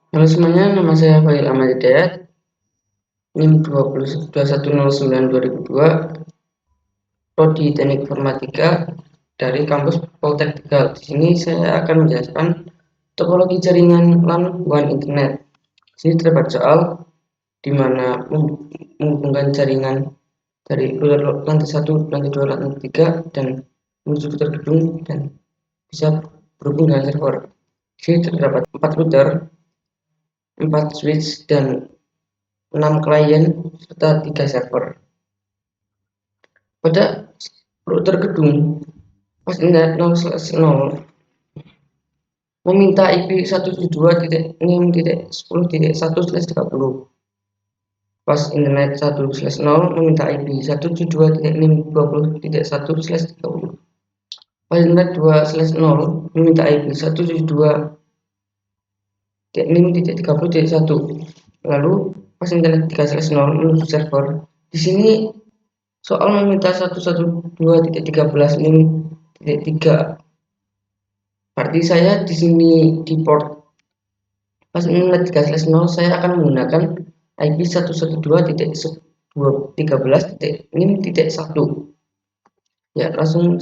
Halo semuanya, nama saya Fahil Ahmad Hidayat, NIM 2109-2002, Prodi Teknik Informatika dari kampus Poltek Tegal. Di sini saya akan menjelaskan topologi jaringan LAN hubungan internet. Di sini terdapat soal di mana menghubungkan jaringan dari router lantai 1, lantai 2, lantai 3 dan menuju router gedung dan bisa berhubung dengan server. Di sini terdapat 4 router, 4 switch dan 6 klien serta 3 server. Pada router gedung, pas internet 0/0 meminta IP 172.6.10.1/30. Pas internet 1/0 meminta IP 172.6.20.1/30. Pas internet 2/0 meminta IP 172.6.30.1. Lalu pas internet 3/0 menuju server. Di sini soal meminta 112.13.6.3. Berarti saya di sini di port pas internet 3/0 saya akan menggunakan IP 112.13.6.1. Ya, langsung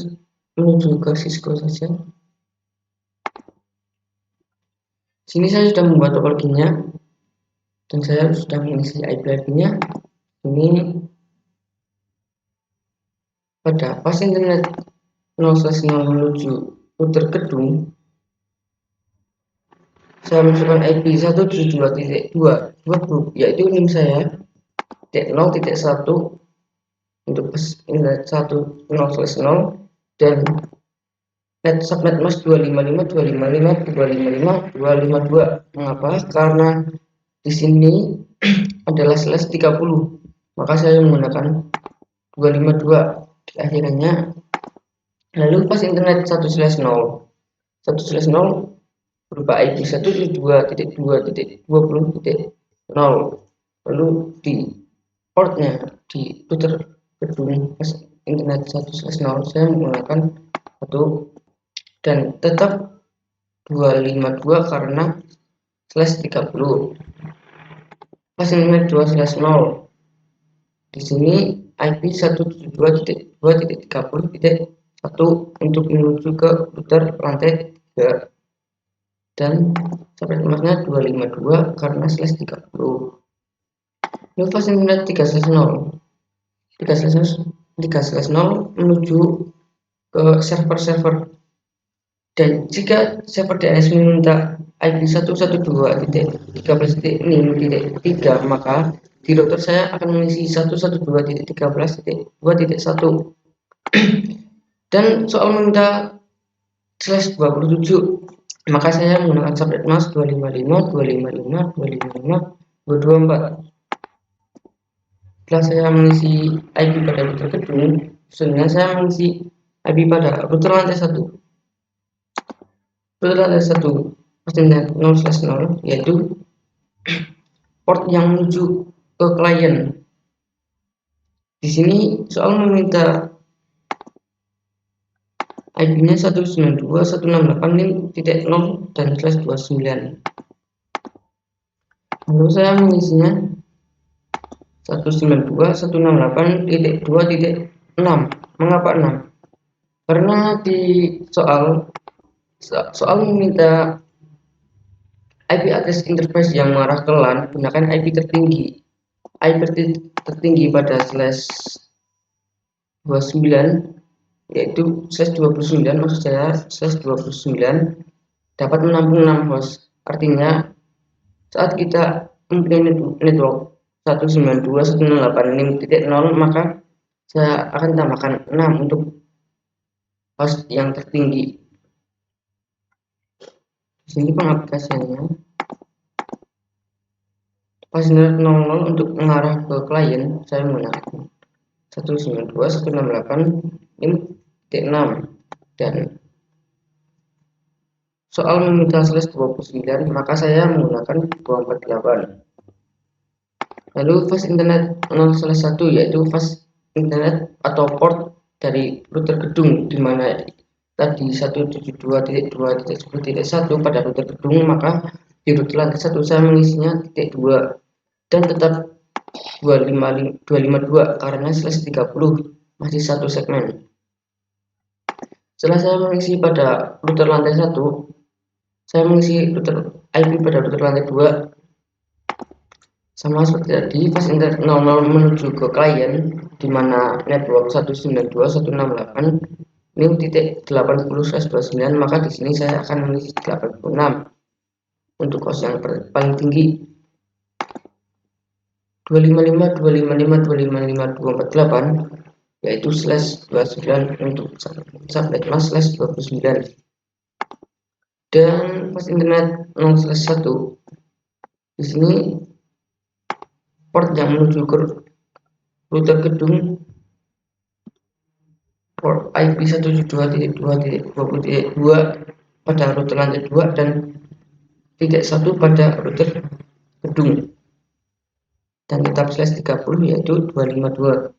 menuju ke Cisco saja. Sini saya sudah membuat topologinya dan saya sudah mengisi IP-nya. Ini pada pas internet 0/0 menuju router gedung, saya masukkan IP 172.2 grup, yaitu NIM saya 0.1 untuk internet 1/0/0 dan net subnet mas 255.255.255.252. Mengapa? Karena di sini adalah /30, maka saya menggunakan 252 di akhirannya. Lalu pas internet 1/0 berupa IP 172.2.20.0. lalu di portnya di router gedung pas internet 1/0 saya menggunakan 1 dan tetap 252 karena /30. Pas internet 2/0 di sini IP 172.2.30.1 untuk menuju ke router lantai 3 dan subnet masnya 252 karena /30. Lalu pas internet 3/0 menuju ke server-server, dan jika server DNS meminta IP 112.13.6.3, maka di router saya akan mengisi 112.13.2.1. Dan soal meminta /27, maka saya menggunakan subnet mask 255.255.255.224. Setelah saya mengisi IP pada router gedung, selanjutnya saya mengisi IP pada router lantai 1. Router lantai 1 pastinya 0/0, yaitu port yang menuju ke klien. Di sini soal meminta IP-nya 192.168.0 dan /29. Lalu saya mengisinya 192.168.2.6. Mengapa 6? Karena di soal meminta IP address interface yang mengarah ke LAN, gunakan IP tertinggi. IP tertinggi pada /29 yaitu /29, maksud saya /29 dapat menampung 6 host. Artinya saat kita mempunyai network 192.168.0, maka saya akan tambahkan 6 untuk host yang tertinggi. Di sini pengaplikasiannya. Pas internet 00 untuk mengarah ke klien, saya menggunakan 192.168.6 dan soal meminta /29, maka saya menggunakan 248. Lalu fast internet 0/1 yaitu fast internet atau port dari router gedung, di mana tadi 172.2.10.1 pada router gedung, maka Di router lantai 1 saya mengisinya titik 2 dan tetap 252 karena slash 30 masih satu segmen. Setelah saya mengisi pada router lantai 1, saya mengisi router IP pada router lantai 2 sama seperti tadi, fast internet 00 menuju ke klien di mana network 192.168 ini titik 80/29, maka di sini saya akan mengisi 86 untuk host yang paling tinggi 255.255.255.248 yaitu /29 untuk subnet mas /29 dan pas internet 0/1 di sini port yang menuju ke router gedung port IP 172.2.20.2 pada router lantai 2 dan titik 1 pada router gedung dan tetap /30 yaitu 252.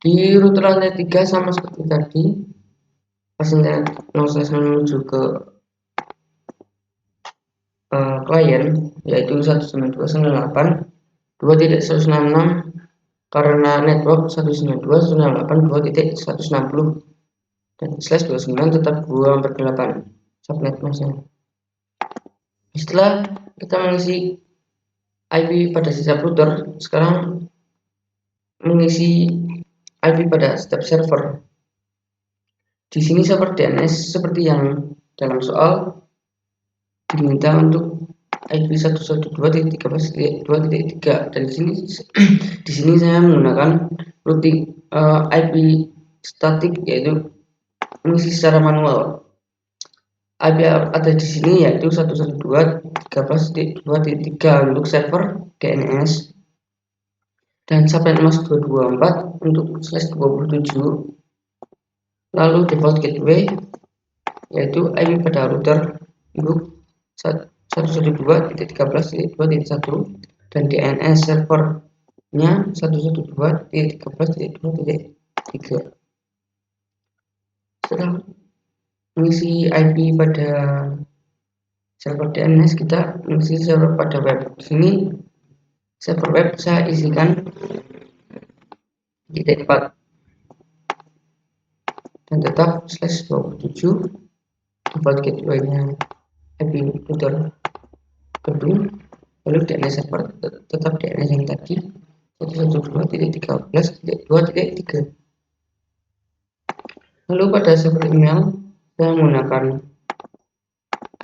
Di router lantai 3 sama seperti tadi, pas internet 0/0 menuju ke klien yaitu 192.168.2.166 karena network 192.168.2.160 dan /29 tetap 248 subnet masnya. Setelah kita mengisi IP pada setiap router, sekarang mengisi IP pada setiap server. Di sini server DNS seperti yang dalam soal diminta untuk IP 112.13.2.3 dan di sini saya menggunakan routing IP statik yaitu mengisi secara manual. IP ada di sini yaitu 112.13.2.3 untuk server DNS dan subnet mask 224 untuk /27. Lalu default gateway yaitu IP pada router untuk 112.13.2.1 dan DNS servernya 112.13.2.3. Setelah mengisi IP pada server DNS, kita mengisi server pada web. Di sini server web saya isikan titik 4 dan tetap /27 default gateway-nya IP router gedung, lalu DNS server tetap DNS yang tadi 112.13.2.3. Lalu pada server email saya menggunakan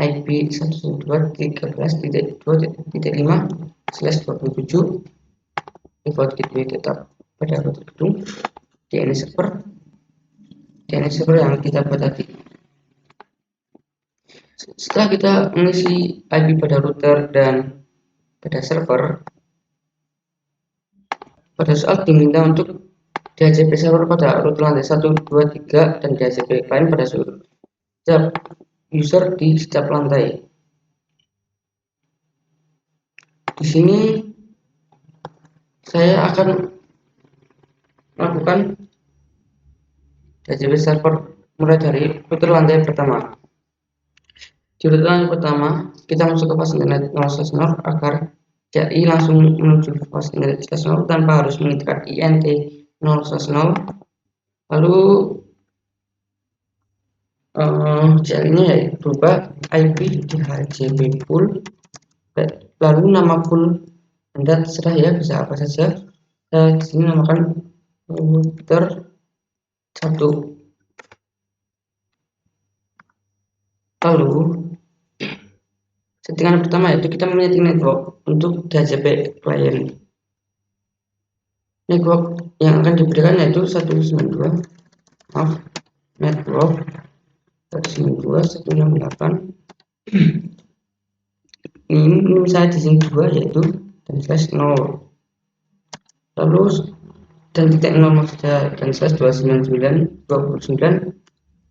IP 112.13.2.5/27 default gateway tetap pada router gedung, DNS server yang kita buat tadi. Setelah kita mengisi IP pada router dan pada server, pada soal diminta untuk DHCP server pada router lantai 1, 2, 3 dan DHCP client pada setiap user di setiap lantai. Di sini saya akan melakukan DHCP server mulai dari router lantai pertama. Di router lantai pertama kita masuk ke fast internet 0/0 agar CI langsung menuju ke fast internet 0 tanpa harus mengikat INT 0/0. Lalu CI-nya yaitu berubah IP DHCP pool, lalu nama pool Anda terserah ya, bisa apa saja. Saya di sini namakan router 1. Lalu settingan pertama yaitu kita menyeting network untuk DHCP client. Network yang akan diberikan yaitu 192 network 192.168. Ini misalnya di sini 2 yaitu dan /0. Lalu dan titik 0 maksudnya dan /299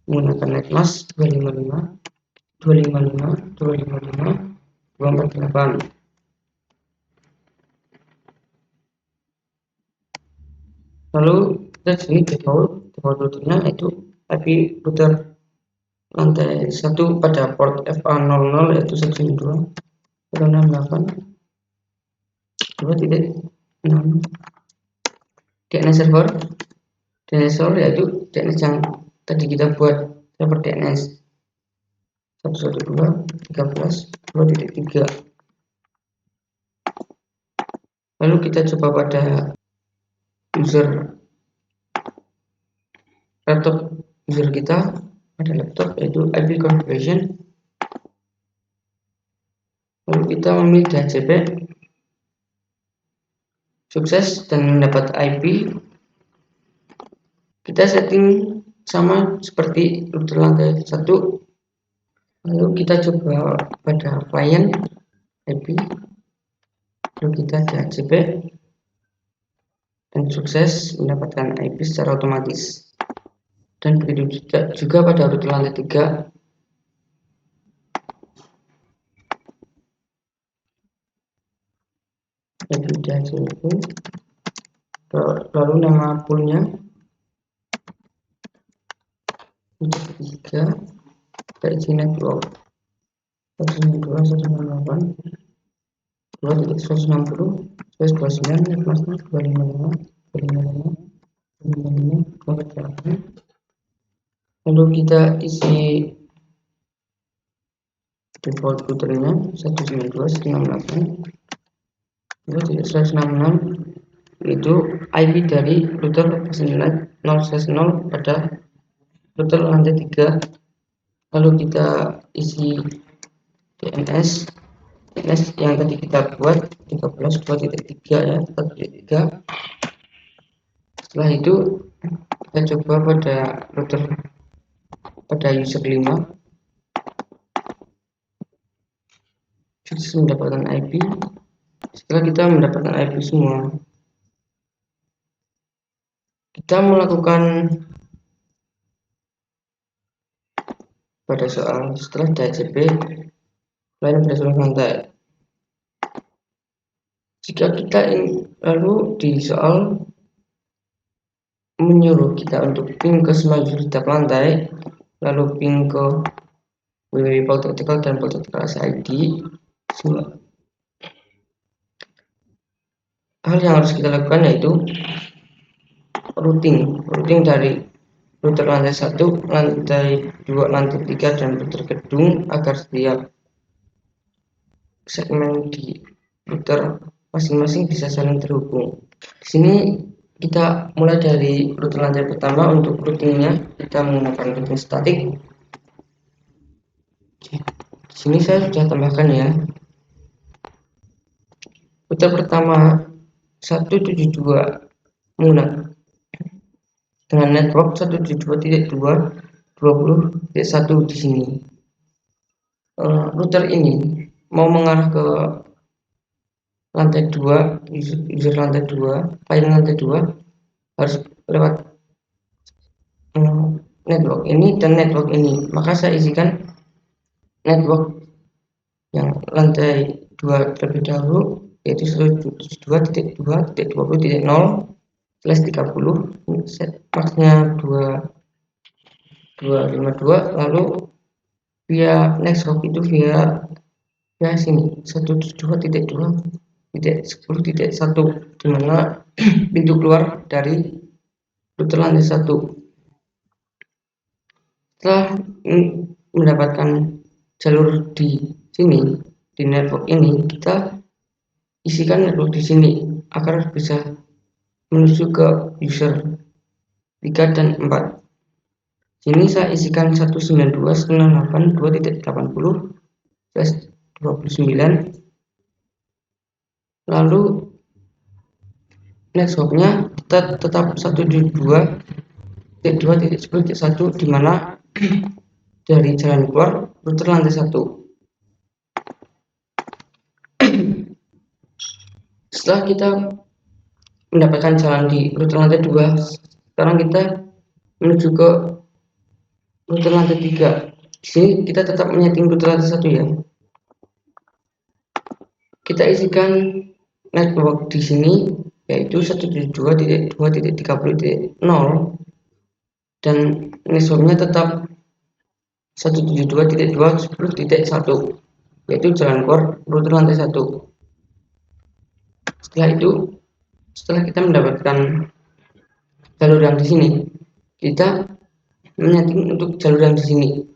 menggunakan netmask 255.255.248. Lalu kita sini default routernya itu IP router lantai 1 pada port FA00 yaitu 192.168.2.6 DNS server. DNS server yaitu DNS yang tadi kita buat, server DNS 112.13.2.3. Lalu kita coba pada user laptop user kita pada laptop, yaitu IP configuration. Lalu kita memilih DHCP, sukses dan mendapat IP. Kita setting sama seperti router lantai 1. Lalu kita coba pada client IP, lalu kita DHCP dan sukses mendapatkan IP secara otomatis. Dan begitu juga pada router lantai 3. IP DHCP, lalu nama poolnya 3 isi network 192.168.2.2.9.255.255. Lalu kita isi default routernya 192.168.2.166, itu IP dari router internet 0/0 pada router lantai 3. Lalu kita isi DNS yang tadi kita buat 13.2.3 ya, 1.3. Setelah itu kita coba pada router pada user 5, sukses mendapatkan IP. Setelah kita mendapatkan IP semua, kita melakukan pada soal setelah DHCP lain pada soal lantai. Jika kita lalu di soal menyuruh kita untuk ping ke semua user di tiap lantai, lalu ping ke www.poltechnical dan poltechnical ID. Hal yang harus kita lakukan yaitu routing dari router lantai 1, lantai 2, lantai 3, dan router gedung agar setiap segmen di router masing-masing bisa saling terhubung. Di sini kita mulai dari router lantai pertama. Untuk routingnya kita menggunakan routing statik. Di sini saya sudah tambahkan ya. Router pertama 172 menggunakan dengan network 172.2.20.1 di sini. Router ini mau mengarah ke lantai 2, user lantai 2, client lantai 2 harus lewat network ini dan network ini. Maka saya isikan network yang lantai 2 terlebih dahulu, yaitu 172.2.20.0/30, maksnya 252. Lalu via next hop itu via sini 172.2.10.1, dimana pintu keluar dari router lantai 1. Setelah mendapatkan jalur di sini, di network ini, kita isikan network di sini agar bisa menuju ke user 3 dan 4. Sini saya isikan 192.168.2.80/29. Lalu next hopnya tetap 172.2.10.1, dimana dari jalan keluar router lantai 1. Setelah kita mendapatkan jalan di router lantai 2, sekarang kita menuju ke router lantai 3. Di sini kita tetap menyeting router lantai 1 ya. Kita isikan network di sini yaitu 172.2.30.0, dan networknya tetap 172.2.10.1, yaitu jalan keluar router lantai 1. Setelah itu, setelah kita mendapatkan jalur yang di sini, kita menyeting untuk jalur yang di sini,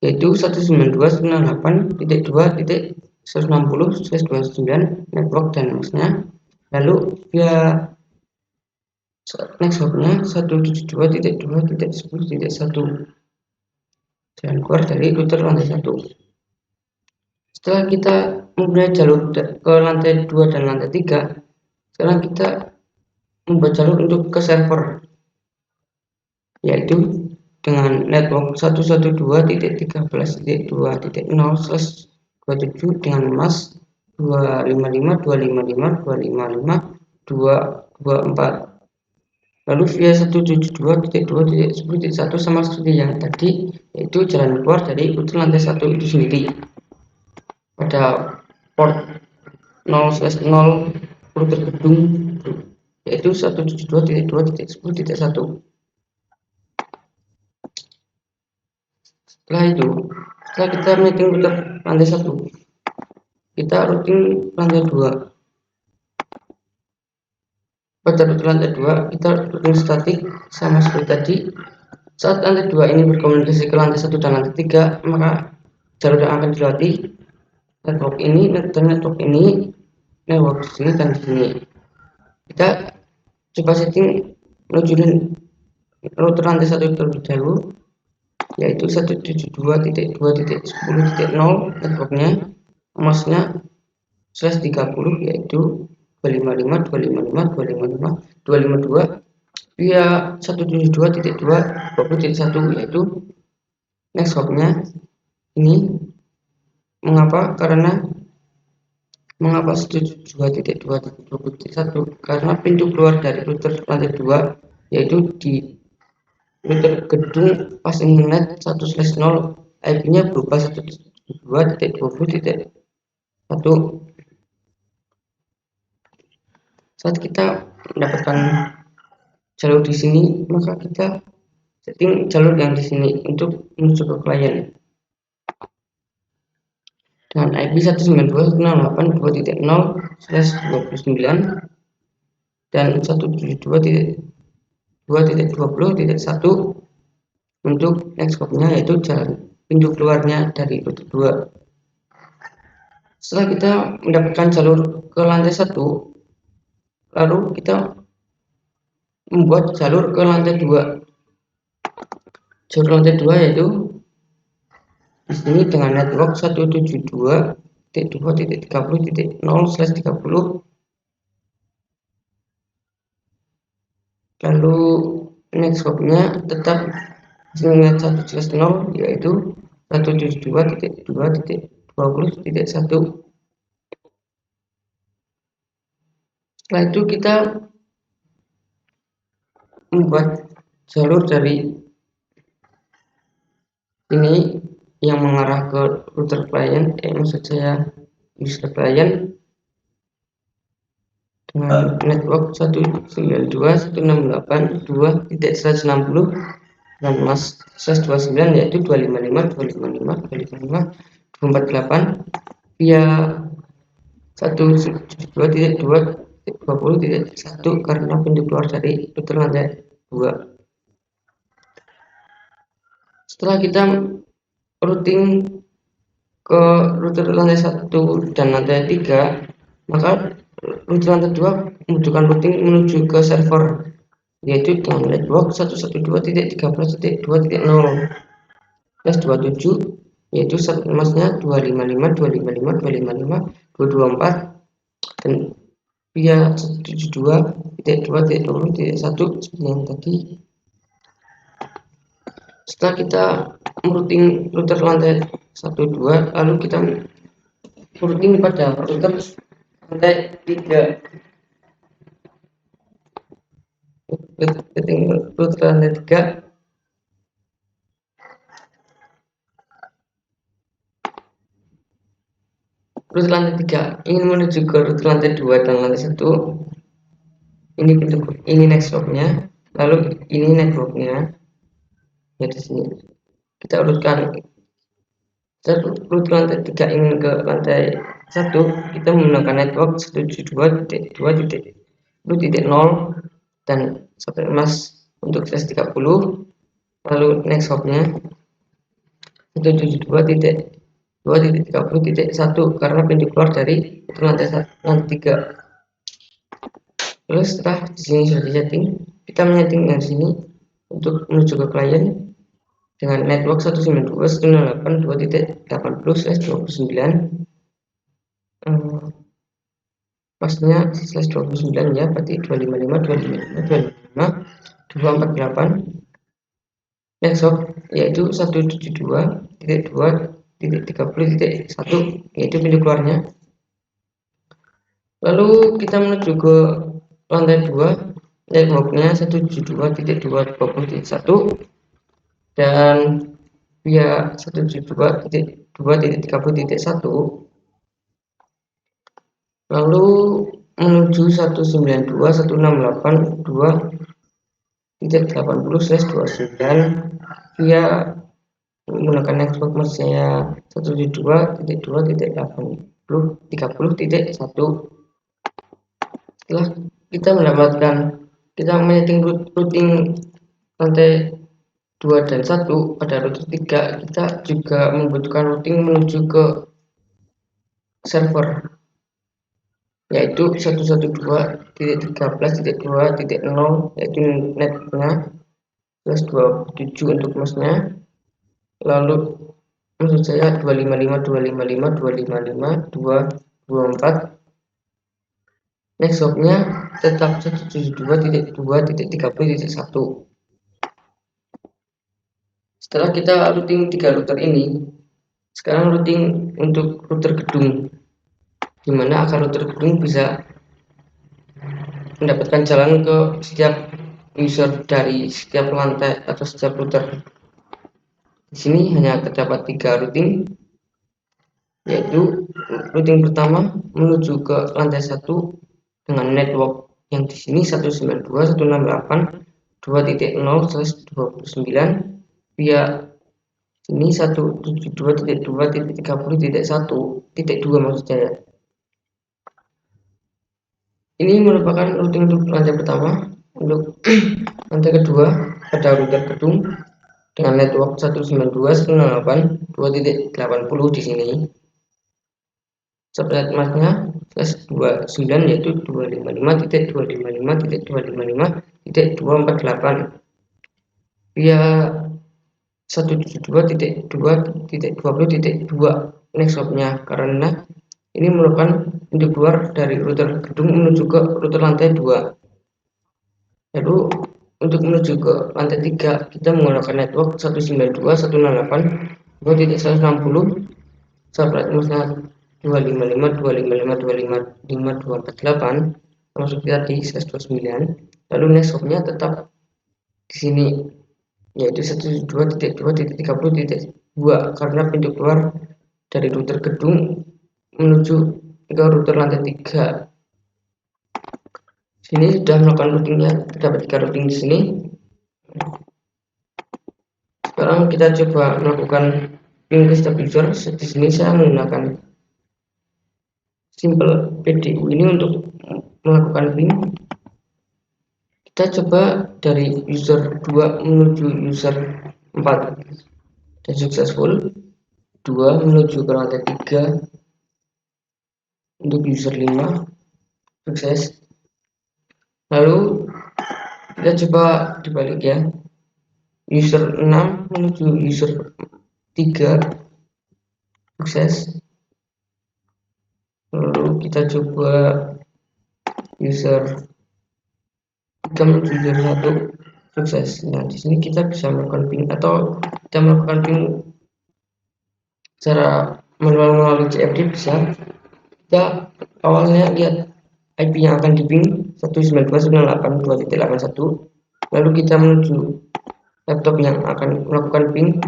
yaitu 192.168.2.160/29 network dan masnya. Lalu via next hopnya 172.2.10.1 jalan keluar dari router lantai 1. Setelah kita mempunyai jalur ke lantai 2 dan lantai 3, sekarang kita membuat jalur untuk ke server, yaitu dengan network 112.13.2.0/27 dengan mask 255.255.255.224. Lalu via 172.2.10.1 sama seperti yang tadi, yaitu jalan keluar dari router lantai 1 itu sendiri pada port 0/0 router gedung, yaitu 172.2.10.1. Setelah itu, setelah kita meeting router lantai 1, kita routing lantai 2. Pada router lantai 2, kita routing statik sama seperti tadi. Saat lantai 2 ini berkomunikasi ke lantai 1 dan lantai 3, maka jalur yang akan dilewati network ini dan network ini, network di sini dan di sini. Kita coba setting menuju router lantai 1 terlebih dahulu, yaitu 172.2.10.0 networknya, masnya /30, yaitu 255.255.255.252 via 172.2.20.1, yaitu next hopnya ini. Mengapa 172.2.20.1? Karena pintu keluar dari router lantai 2, yaitu di router gedung pas internet 1/0, IP-nya berupa 172.20.1. Saat kita mendapatkan jalur di sini, maka kita setting jalur yang di sini untuk menuju ke klien dengan IP 192.168.2.0/29 dan 172.2.20.1 untuk next hopnya, yaitu jalan pintu keluarnya dari router 2. Setelah kita mendapatkan jalur ke lantai 1, lalu kita membuat jalur ke lantai 2. Jalur lantai 2 yaitu di sini dengan network 172.2.30.0/30. Lalu next hopnya tetap dengan 1/0, yaitu 172.2.20.1. Setelah itu kita membuat jalur dari ini yang mengarah ke router client, maksud saya user client, dengan network 192.168.2.160 dan mask /29, yaitu 255.255.255.248 via 172.2.20.1 karena pintu keluar dari router lantai 2. Setelah kita routing ke router lantai 1 dan lantai 3, maka router lantai 2 membutuhkan routing menuju ke server, yaitu dengan network 112.13.2.0/27, yaitu masnya 255.255.255.224 dan via 172.2.20.1 seperti yang tadi. Setelah kita merouting router lantai 1, 2, lalu kita routing pada router lantai 3. Router lantai 3 ingin menuju ke router lantai 2 dan lantai 1. Ini next hopnya, lalu ini networknya. ya di sini kita urutkan lantai 3 ingin ke lantai 1, kita menggunakan network 172.2.0 dan sampai emas untuk slash 30. Lalu next hopnya 172.2.30.1 karena pintu keluar dari lantai 3. Lalu setelah di sini sudah disetting, kita menyeting yang sini untuk menuju ke klien dengan network 192.168.2.80/29. Pasnya /29 ya, berarti 255.255.255.248. Next hop yaitu 172.2.30.1 yaitu pintu keluarnya. Lalu kita menuju ke lantai 2, networknya 172.2.20.1 dan via 172.2.30.1. Lalu menuju 192.168.2.80/29 via menggunakan network saya 172.2.80/30.1. Setelah kita menyeting routing lantai 2 dan 1 pada router 3, kita juga membutuhkan routing menuju ke server yaitu 112.13.2.0 yaitu netnya +27 untuk masnya. Lalu maksud saya 255.255.255.224. Next hopnya tetap 172.2.30.1. Setelah kita routing 3 router ini, sekarang routing untuk router gedung, dimana akan router gedung bisa mendapatkan jalan ke setiap user dari setiap lantai atau setiap router. Di sini hanya terdapat 3 routing, yaitu routing pertama menuju ke lantai 1 dengan network yang di sini 192.168.2.0/29 via ini 172.2.30.1.2 maksud saya. Ini merupakan routing untuk lantai pertama. Untuk lantai kedua pada router gedung dengan network 192.168.2.80 di sini. Subnet masnya /29 yaitu 255.255.255.248 via 172.2.20.2 next hopnya, karena ini merupakan pintu keluar dari router gedung menuju ke router lantai 2. Lalu untuk menuju ke lantai 3 kita menggunakan network 192.168.2.160 subnet masnya 255.255.255.248 termasuk tadi /29. Lalu next hopnya tetap di sini yaitu 172.2.30.2 karena pintu keluar dari router gedung menuju ke router lantai 3. Sini sudah melakukan routingnya, terdapat 3 routing di sini. Sekarang kita coba melakukan ping ke setiap user. Di sini saya menggunakan simple PDU ini untuk melakukan ping. Kita coba dari user 2 menuju user 4 dan successful. 2 menuju ke lantai 3 untuk user 5 sukses. Lalu kita coba dibalik ya, user 6 menuju user 3 sukses. Lalu kita coba user 3 menuju user 1 sukses. Nah, di sini kita bisa melakukan ping atau kita melakukan ping secara melalui CFD bisa. Kita awalnya lihat IP yang akan di ping 192.168.2.81. Lalu kita menuju laptop yang akan melakukan ping.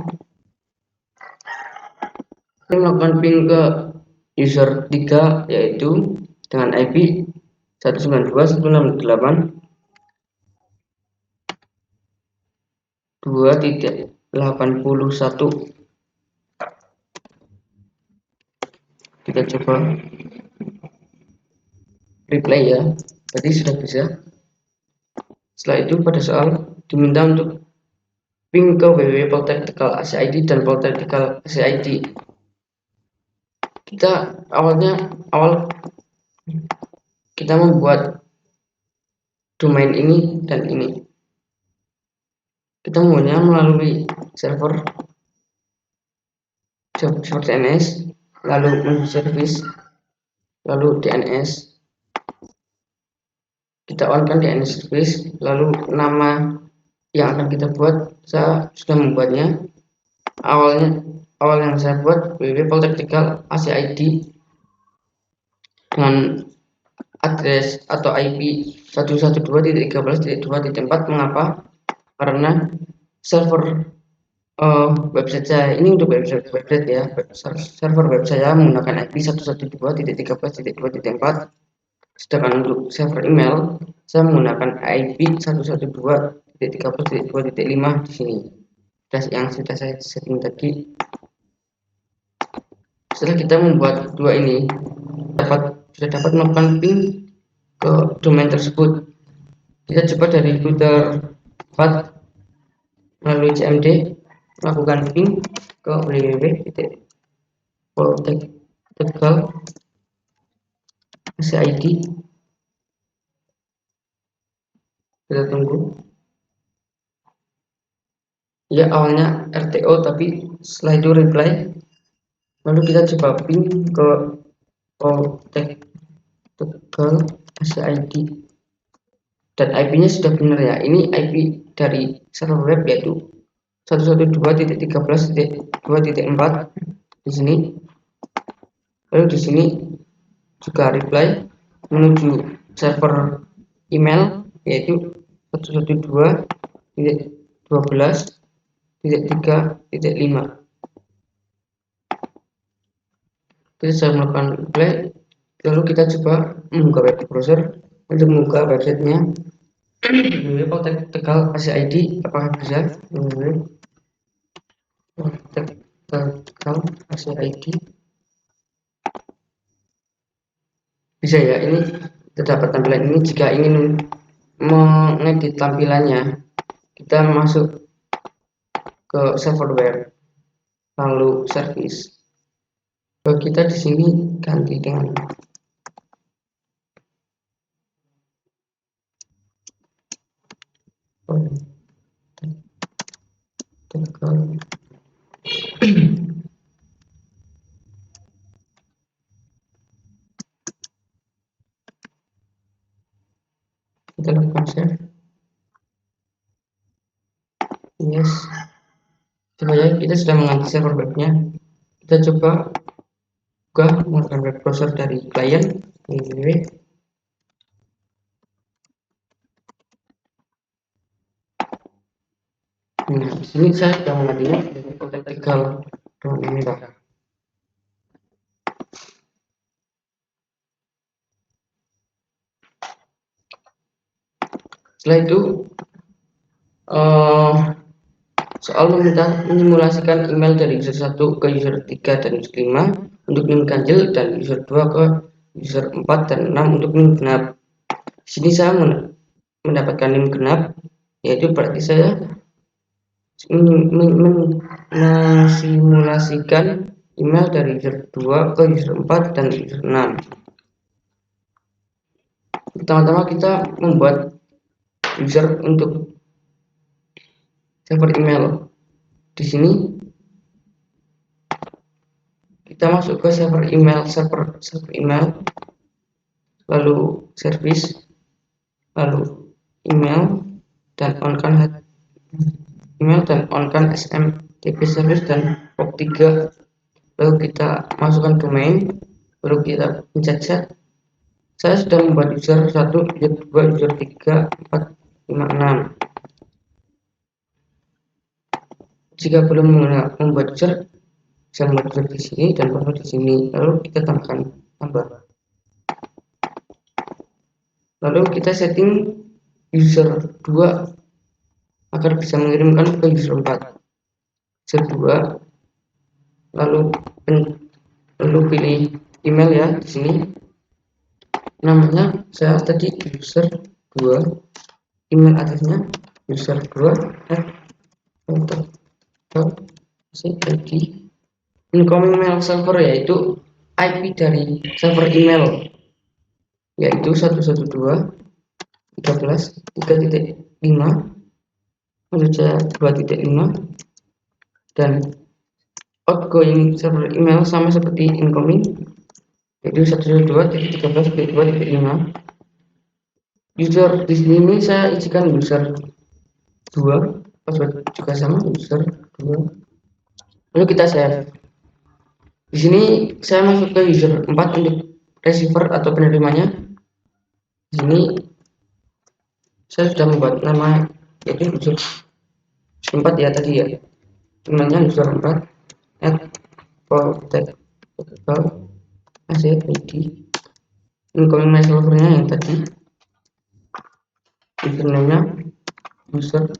Kita melakukan ping ke user 3 yaitu dengan IP 192.168.2.81. 81. Kita coba replay ya. Berarti sudah bisa. Setelah itu pada soal diminta untuk ping ke www.poltechnical.ac.id dan poltechnical.ac.id. Kita awal kita membuat domain ini dan ini. Kita membuatnya melalui server DNS, lalu menuju service, lalu DNS. Kita on-kan DNS service, lalu nama yang akan kita buat saya sudah membuatnya. Awal yang saya buat www.poltechnical.ac.id dengan address atau IP 112.13.2.4. Mengapa? Karena server website saya ini untuk website ya. Server web saya menggunakan IP 112.13.2.4. Sedangkan untuk server email saya menggunakan IP 112.13.2.5 di sini. Yang sudah saya setting tadi. Setelah kita membuat dua ini, sudah dapat melakukan ping ke domain tersebut. Kita coba dari router 4 melalui CMD melakukan ping ke www.poltechnical.ac.id. Kita tunggu. Ya, awalnya RTO tapi setelah itu reply. Lalu kita coba ping ke poltechnical.ac.id dan IP-nya sudah benar ya. Ini IP dari server web yaitu 112.13.2.4 di sini. Lalu di sini juga reply menuju server email yaitu 112.12.3.5. Kita sudah melakukan reply. Lalu kita coba membuka web browser untuk membuka websitenya www.poltechnical.ac.id. Apakah bisa? www.poltechnical.ac.id. Bisa ya, ini terdapat tampilan ini. Jika ingin mengedit tampilannya, kita masuk ke server web, lalu service. Kita di sini ganti dengan kita lakukan save. Yes, coba ya, kita sudah mengganti server webnya. Kita coba buka menggunakan web browser dari klien www. Nah, di sini saya sudah menggantinya dari poltechnical ini Pak. Setelah itu soal meminta menyimulasikan email dari user 1 ke user 3 dan user 5 untuk NIM ganjil dan user 2 ke user 4 dan 6 untuk NIM genap. Di sini saya mendapatkan NIM genap, yaitu berarti saya mensimulasikan email dari user 2 ke user 4 dan user 6. Pertama-tama kita membuat user untuk server email. Di sini kita masuk ke server email, lalu service, lalu email dan on-kan SMTP service dan port 3. Lalu kita masukkan domain, lalu kita pencet set. Saya sudah membuat user 1, user 2, user 3, 4, 5, 6. Jika belum membuat user, saya membuat user di sini dan password di sini. Lalu kita tambah. Lalu kita setting user 2 agar bisa mengirimkan ke user 4. user 2, lalu pilih email ya. Di sini namanya saya tadi user 2, email addressnya user 2 untuk ID incoming mail server, yaitu IP dari server email, yaitu 112.13.3.5 2.5, dan outgoing server email sama seperti incoming, yaitu 112.13.2.5. User di sini saya isikan user 2, password juga sama user 2. Lalu kita save. Di sini saya masuk ke user 4 untuk receiver atau penerimanya. Di sini saya sudah membuat nama, yaitu user 4 ya tadi ya. Namanya user 4 at protectable id incoming mail servernya yang tadi, username-nya user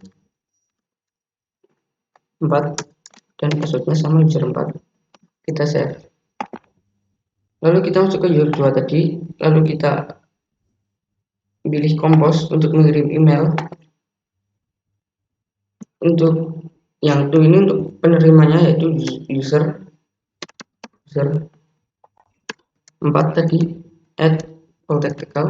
4 dan passwordnya sama user 4. Kita save. Lalu kita masuk ke user 2 tadi, lalu kita pilih compose untuk mengirim email. Untuk yang ini untuk penerimanya yaitu user 4 tadi at protectable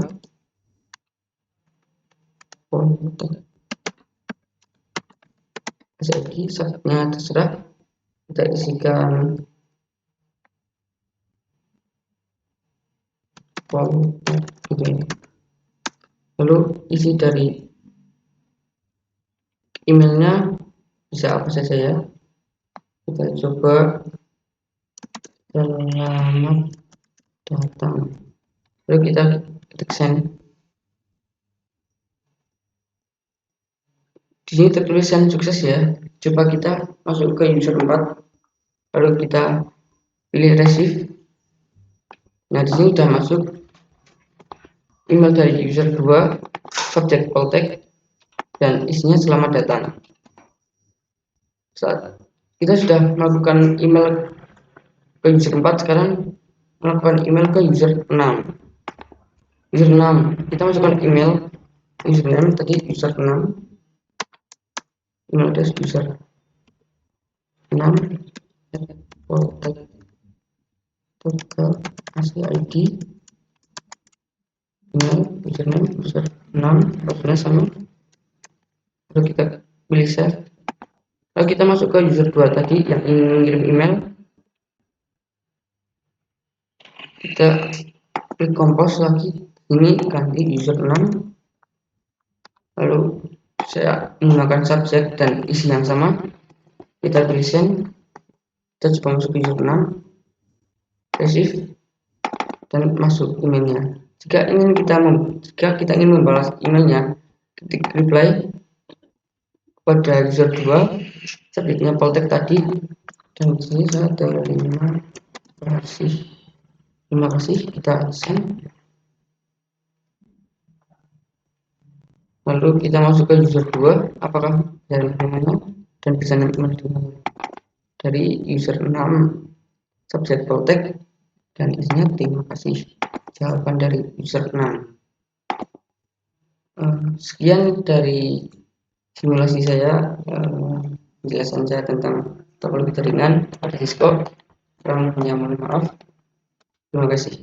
lagi, subnya terserah, kita isikan gitu ya. Lalu isi dari emailnya bisa apa saja ya. Kita coba selamat datang, lalu kita klik send. Di sini tertulis send sukses ya. Coba kita masuk ke user 4, lalu kita pilih receive. Nah, di sini sudah masuk email dari user 2, subject call tag, dan isinya selamat datang. Saat kita sudah melakukan email ke user 4, sekarang melakukan email ke user 6. User 6, kita masukkan email username tadi user 6, email address user 6 id email username user 6, passwordnya sama. Lalu kita pilih save. Lalu kita masuk ke user 2 tadi yang ingin mengirim email, kita klik compose lagi, ini ganti user 6, lalu saya menggunakan subject dan isi yang sama, kita pilih send. Kita coba masuk ke user 6, receive, dan masuk emailnya. Jika kita ingin membalas emailnya, ketik reply pada user 2, subjeknya poltek tadi, dan di sini saya terima kasih, kita send. Lalu kita masuk ke user 2, apakah dari mana, dan bisa menerima dari user 6, subjek poltek, dan isinya terima kasih, jawaban dari user 6. Sekian dari simulasi saya, penjelasan saya tentang topologi jaringan pada Cisco. Kurang lebihnya mohon maaf. Terima kasih.